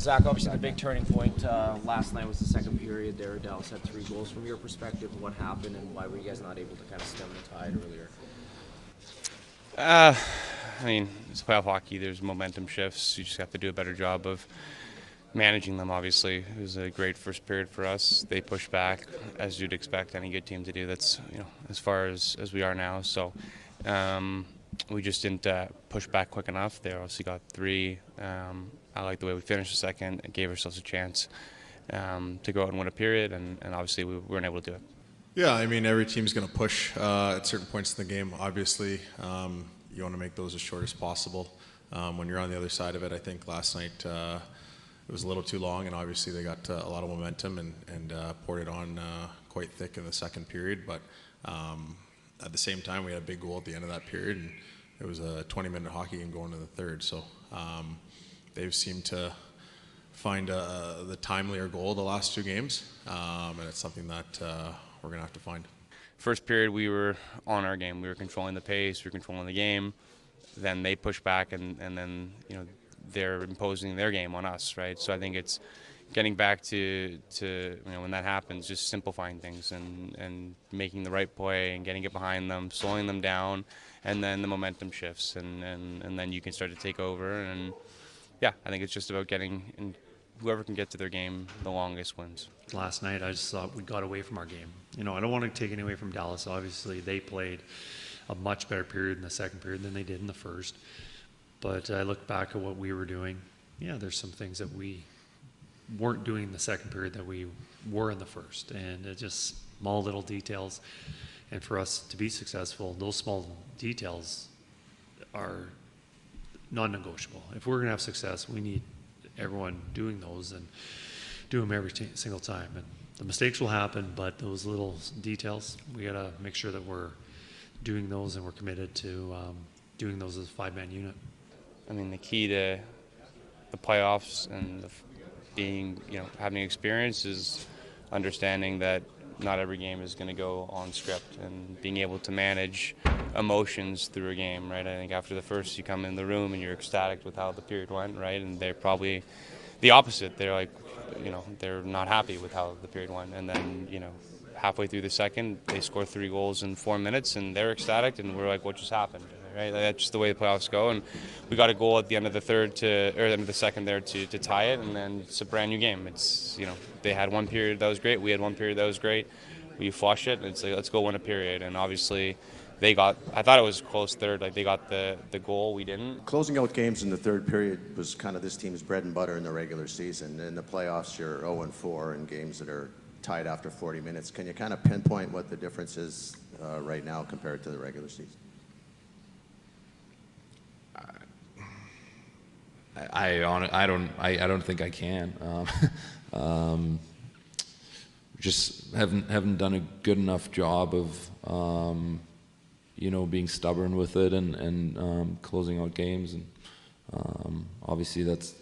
Zach, obviously the big turning point last night was the second period there. Dallas had 3 goals. From your perspective, what happened and why were you guys not able to kind of stem the tide earlier? I mean, it's playoff hockey. There's momentum shifts. You just have to do a better job of managing them, obviously. It was a great first period for us. They pushed back, as you'd expect any good team to do. That's, as far as we are now. So we just didn't push back quick enough. They obviously got 3. I like the way we finished the second. It gave ourselves a chance to go out and win a period, and obviously we weren't able to do it. Yeah, I mean, every team's going to push at certain points in the game. Obviously, you want to make those as short as possible. When you're on the other side of it, I think last night it was a little too long, and obviously they got a lot of momentum and poured it on quite thick in the second period. But at the same time, we had a big goal at the end of that period, and it was a 20-minute hockey game going to the third. So they've seemed to find the timelier goal the last 2 games, and it's something that we're going to have to find. First period, we were on our game. We were controlling the pace. We were controlling the game. Then they pushed back, and then they're imposing their game on us, right? So I think it's getting back to when that happens, just simplifying things and making the right play and getting it behind them, slowing them down, and then the momentum shifts, and then you can start to take over. And yeah, I think it's just about getting, and whoever can get to their game the longest wins. Last night, I just thought we got away from our game. I don't want to take any away from Dallas. Obviously, they played a much better period in the second period than they did in the first. But I look back at what we were doing. Yeah, there's some things that we weren't doing in the second period that we were in the first. And it just small little details. And for us to be successful, those small details are non-negotiable. If we're going to have success, we need everyone doing those and do them every single time. And the mistakes will happen, but those little details, we got to make sure that we're doing those and we're committed to doing those as a 5-man unit. I mean, the key to the playoffs and having experience is understanding that not every game is going to go on script and being able to manage emotions through a game, right? I think after the first, you come in the room and you're ecstatic with how the period went, right? And they're probably the opposite. They're like, they're not happy with how the period went. And then, halfway through the second, they score 3 goals in 4 minutes and they're ecstatic and we're like, what just happened? Right? That's just the way the playoffs go. And we got a goal at the end of the end of the second there to tie it, and then it's a brand new game. It's, they had one period that was great. We had one period that was great. We flushed it, and it's like, let's go win a period. And obviously, I thought it was close third. Like, they got the goal, we didn't. Closing out games in the third period was kind of this team's bread and butter in the regular season. In the playoffs, you're 0-4 in games that are tied after 40 minutes. Can you kind of pinpoint what the difference is right now compared to the regular season? I don't think I can. Just haven't done a good enough job of being stubborn with it and closing out games, and obviously that's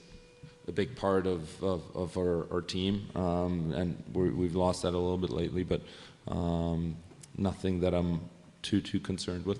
a big part of our team, and we've lost that a little bit lately, but nothing that I'm too concerned with.